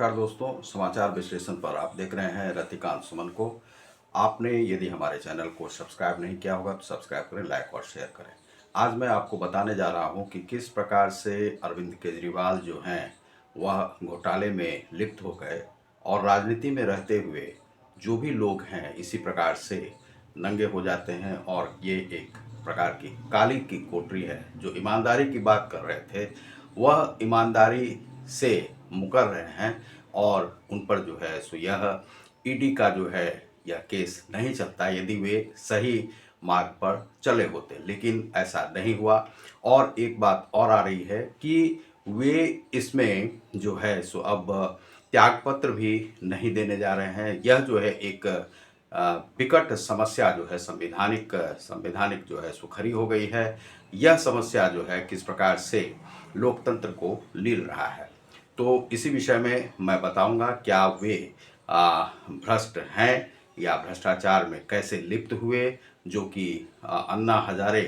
नमस्कार दोस्तों, समाचार विश्लेषण पर आप देख रहे हैं रतिकांत सुमन को। आपने यदि हमारे चैनल को सब्सक्राइब नहीं किया होगा तो सब्सक्राइब करें, लाइक और शेयर करें। आज मैं आपको बताने जा रहा हूं कि किस प्रकार से अरविंद केजरीवाल जो हैं वह घोटाले में लिप्त हो गए और राजनीति में रहते हुए जो भी लोग हैं इसी प्रकार से नंगे हो जाते हैं। और ये एक प्रकार की काली की कोठरी है। जो ईमानदारी की बात कर रहे थे वह ईमानदारी से मुकर रहे हैं और उन पर जो है सो यह ईडी का जो है यह केस नहीं चलता यदि वे सही मार्ग पर चले होते, लेकिन ऐसा नहीं हुआ। और एक बात और आ रही है कि वे इसमें जो है सो अब त्यागपत्र भी नहीं देने जा रहे हैं। यह जो है एक विकट समस्या जो है संवैधानिक जो है सो खड़ी हो गई है। यह समस्या जो है किस प्रकार से लोकतंत्र को लील रहा है, तो इसी विषय में मैं बताऊंगा क्या वे भ्रष्ट हैं या भ्रष्टाचार में कैसे लिप्त हुए। जो कि अन्ना हजारे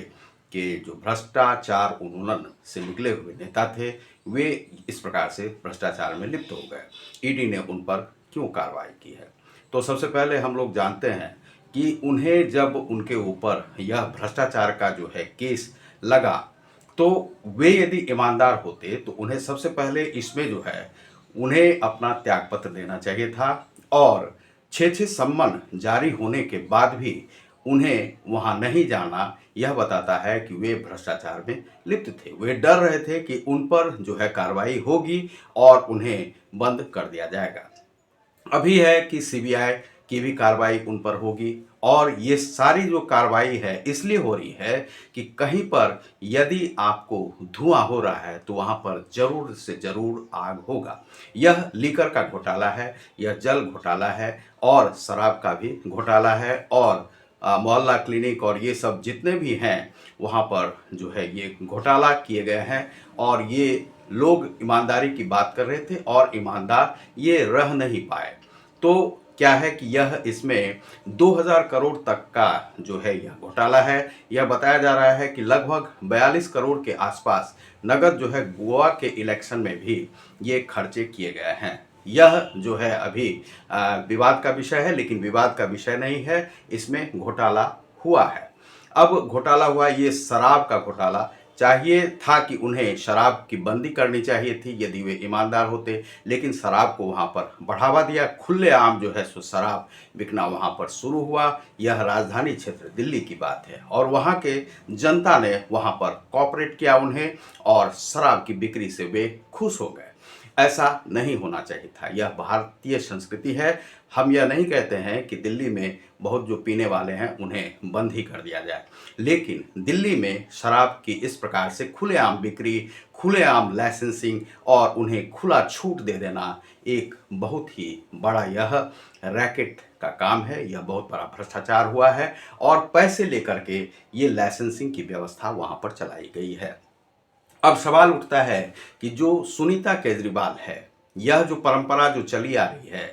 के जो भ्रष्टाचार उन्मूलन से निकले हुए नेता थे वे इस प्रकार से भ्रष्टाचार में लिप्त हो गए। ईडी ने उन पर क्यों कार्रवाई की है, तो सबसे पहले हम लोग जानते हैं कि उन्हें जब उनके ऊपर यह भ्रष्टाचार का जो है केस लगा तो वे यदि ईमानदार होते तो उन्हें सबसे पहले इसमें जो है उन्हें अपना त्यागपत्र देना चाहिए था। और 6 सम्मन जारी होने के बाद भी उन्हें वहां नहीं जाना यह बताता है कि वे भ्रष्टाचार में लिप्त थे। वे डर रहे थे कि उन पर जो है कार्रवाई होगी और उन्हें बंद कर दिया जाएगा। अभी है कि सीबीआई की भी कार्रवाई उन पर होगी और ये सारी जो कार्रवाई है इसलिए हो रही है कि कहीं पर यदि आपको धुआं हो रहा है तो वहां पर जरूर से जरूर आग होगा। यह लीकर का घोटाला है, यह जल घोटाला है और शराब का भी घोटाला है और मोहल्ला क्लिनिक और ये सब जितने भी हैं वहाँ पर जो है ये घोटाला किए गए हैं। और ये लोग ईमानदारी की बात कर रहे थे और ईमानदार ये रह नहीं पाए। तो क्या है कि यह इसमें 2000 करोड़ तक का जो है यह घोटाला है। यह बताया जा रहा है कि लगभग 42 करोड़ के आसपास नगद जो है गोवा के इलेक्शन में भी ये खर्चे किए गए हैं। यह जो है अभी विवाद का विषय है, लेकिन विवाद का विषय नहीं है, इसमें घोटाला हुआ है। अब घोटाला हुआ ये शराब का घोटाला। चाहिए था कि उन्हें शराब की बंदी करनी चाहिए थी यदि वे ईमानदार होते, लेकिन शराब को वहाँ पर बढ़ावा दिया। खुलेआम जो है सो शराब बिकना वहाँ पर शुरू हुआ। यह राजधानी क्षेत्र दिल्ली की बात है और वहाँ के जनता ने वहाँ पर कॉपरेट किया उन्हें और शराब की बिक्री से वे खुश हो गए। ऐसा नहीं होना चाहिए था, यह भारतीय संस्कृति है। हम यह नहीं कहते हैं कि दिल्ली में बहुत जो पीने वाले हैं उन्हें बंद ही कर दिया जाए, लेकिन दिल्ली में शराब की इस प्रकार से खुलेआम बिक्री, खुलेआम लाइसेंसिंग और उन्हें खुला छूट दे देना एक बहुत ही बड़ा यह रैकेट का काम है। यह बहुत बड़ा भ्रष्टाचार हुआ है और पैसे लेकर के ये लाइसेंसिंग की व्यवस्था वहाँ पर चलाई गई है। अब सवाल उठता है कि जो सुनीता केजरीवाल है, यह जो परंपरा जो चली आ रही है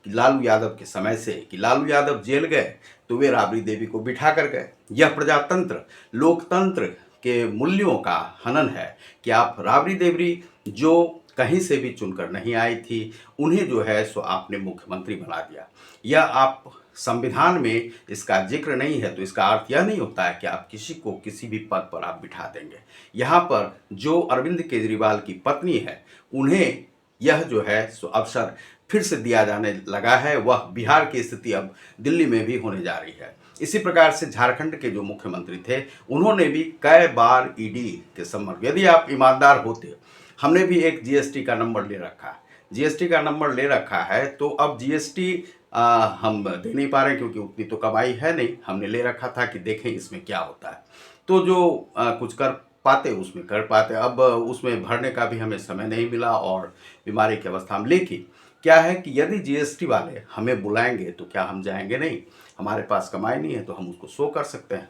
कि लालू यादव के समय से कि लालू यादव जेल गए तो वे राबड़ी देवी को बिठा कर गए। यह प्रजातंत्र लोकतंत्र के मूल्यों का हनन है कि आप राबड़ी देवी जो कहीं से भी चुनकर नहीं आई थी उन्हें जो है सो आपने मुख्यमंत्री बना दिया। यह आप संविधान में इसका जिक्र नहीं है तो इसका अर्थ यह नहीं होता है कि आप किसी को किसी भी पद पर आप बिठा देंगे। यहाँ पर जो अरविंद केजरीवाल की पत्नी है उन्हें यह जो है सो अवसर फिर से दिया जाने लगा है। वह बिहार की स्थिति अब दिल्ली में भी होने जा रही है। इसी प्रकार से झारखंड के जो मुख्यमंत्री थे उन्होंने भी कई बार ईडी के सम्मन, यदि आप ईमानदार होते, हमने भी एक जीएसटी का नंबर ले रखा है, जीएसटी का नंबर ले रखा है तो अब जीएसटी हम दे नहीं पा रहे क्योंकि उतनी तो कमाई है नहीं। हमने ले रखा था कि देखें इसमें क्या होता है, तो जो कुछ कर पाते उसमें कर पाते। अब उसमें भरने का भी हमें समय नहीं मिला और बीमारी की अवस्था में। लेकिन क्या है कि यदि जीएसटी वाले हमें बुलाएंगे तो क्या हम जाएंगे नहीं? हमारे पास कमाई नहीं है तो हम उसको शो कर सकते हैं।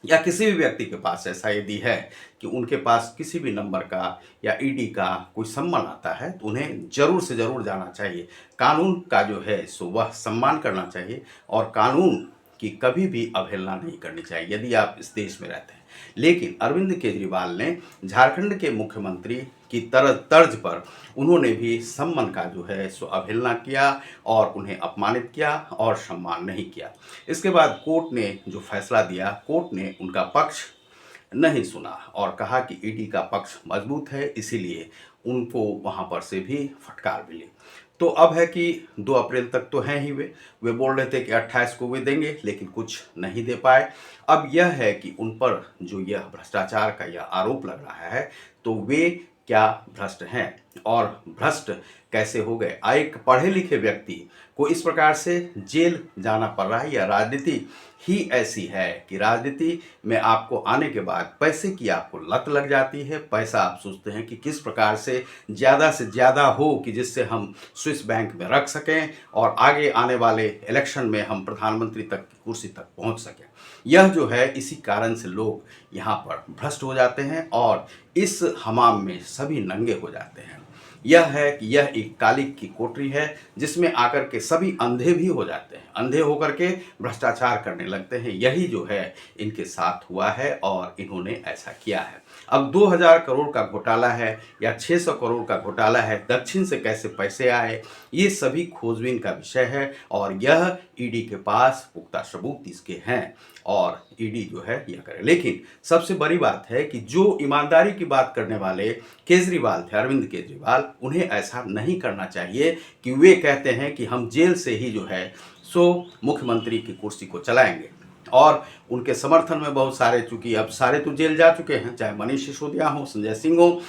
या किसी भी व्यक्ति के पास ऐसा यदि है कि उनके पास किसी भी नंबर का या ईडी का कोई सम्मान आता है तो उन्हें जरूर से जरूर जाना चाहिए। कानून का जो है सो वह सम्मान करना चाहिए और कानून आपकी कभी भी अवहेलना नहीं करनी चाहिए यदि आप इस देश में रहते हैं। लेकिन अरविंद केजरीवाल ने झारखंड के मुख्यमंत्री की तर्ज पर उन्होंने भी सम्मान का जो है सो अवहेलना किया और उन्हें अपमानित किया और सम्मान नहीं किया। इसके बाद कोर्ट ने जो फैसला दिया, कोर्ट ने उनका पक्ष नहीं सुना और कहा कि ईडी का पक्ष मजबूत है, इसीलिए उनको वहां पर से भी फटकार मिली। तो अब है कि 2 अप्रैल तक तो हैं ही वे बोल रहे थे कि 28 को वे देंगे, लेकिन कुछ नहीं दे पाए। अब यह है कि उन पर जो यह भ्रष्टाचार का यह आरोप लग रहा है, तो वे क्या भ्रष्ट हैं और भ्रष्ट कैसे हो गए। एक पढ़े लिखे व्यक्ति को इस प्रकार से जेल जाना पड़ रहा है। या राजनीति ही ऐसी है कि राजनीति में आपको आने के बाद पैसे की आपको लत लग जाती है। पैसा आप सोचते हैं कि किस प्रकार से ज़्यादा हो कि जिससे हम स्विस बैंक में रख सकें और आगे आने वाले इलेक्शन में हम प्रधानमंत्री तक की कुर्सी तक पहुंच सकें। यह जो है, इसी कारण से लोग यहाँ पर भ्रष्ट हो जाते हैं और इस हमाम में सभी नंगे हो जाते हैं। यह है कि यह एक काली की कोठरी है जिसमें आकर के सभी अंधे भी हो जाते हैं, अंधे होकर के भ्रष्टाचार करने लगते हैं। यही जो है इनके साथ हुआ है और इन्होंने ऐसा किया है। अब 2000 करोड़ का घोटाला है या 600 करोड़ का घोटाला है, दक्षिण से कैसे पैसे आए, ये सभी खोजबीन का विषय है और यह ईडी के पास पुख्ता सबूत इसके हैं और ईडी जो है यह करे। लेकिन सबसे बड़ी बात है कि जो ईमानदारी की बात करने वाले केजरीवाल थे, अरविंद केजरीवाल, उन्हें ऐसा नहीं करना चाहिए कि वे कहते हैं कि हम जेल से ही जो है सो मुख्यमंत्री की कुर्सी को चलाएंगे। और उनके समर्थन में बहुत सारे, चूंकि अब सारे तो जेल जा चुके हैं, चाहे मनीष सिसोदिया हो, संजय सिंह हो,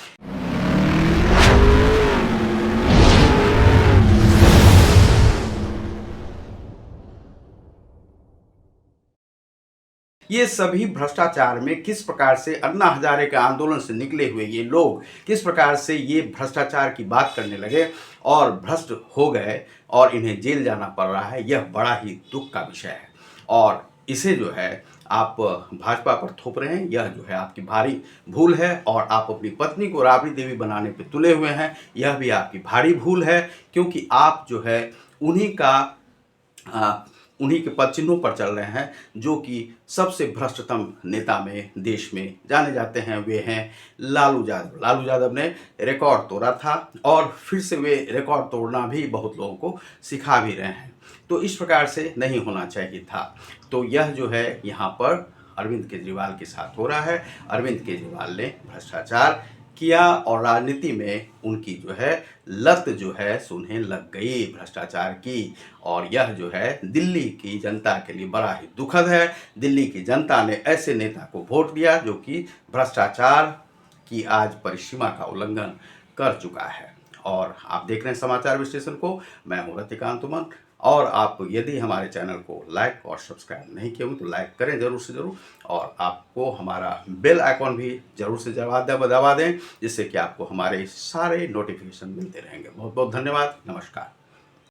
ये सभी भ्रष्टाचार में किस प्रकार से अन्ना हजारे के आंदोलन से निकले हुए ये लोग किस प्रकार से ये भ्रष्टाचार की बात करने लगे और भ्रष्ट हो गए और इन्हें जेल जाना पड़ रहा है, यह बड़ा ही दुख का विषय है। और इसे जो है आप भाजपा पर थोप रहे हैं, यह जो है आपकी भारी भूल है। और आप अपनी पत्नी को राबड़ी देवी बनाने पे तुले हुए हैं, यह भी आपकी भारी भूल है, क्योंकि आप जो है उन्हीं के पद चिन्हों पर चल रहे हैं जो कि सबसे भ्रष्टतम नेता में देश में जाने जाते हैं। वे हैं लालू यादव। लालू यादव ने रिकॉर्ड तोड़ा था और फिर से वे रिकॉर्ड तोड़ना भी बहुत लोगों को सिखा भी रहे हैं। तो इस प्रकार से नहीं होना चाहिए था। तो यह जो है यहाँ पर अरविंद केजरीवाल के साथ हो रहा है। अरविंद केजरीवाल ने भ्रष्टाचार किया और राजनीति में उनकी जो है लत जो है उन्हें लग गई भ्रष्टाचार की। और यह जो है दिल्ली की जनता के लिए बड़ा ही दुखद है। दिल्ली की जनता ने ऐसे नेता को वोट दिया जो कि भ्रष्टाचार की आज परिसीमा का उल्लंघन कर चुका है। और आप देख रहे हैं समाचार विश्लेषण को, मैं हूं रतिकांत तुमन। और आप यदि हमारे चैनल को लाइक और सब्सक्राइब नहीं किए हो तो लाइक करें ज़रूर से ज़रूर, और आपको हमारा बेल आइकॉन भी ज़रूर से दबा दें, जिससे कि आपको हमारे सारे नोटिफिकेशन मिलते रहेंगे। बहुत बहुत धन्यवाद। नमस्कार।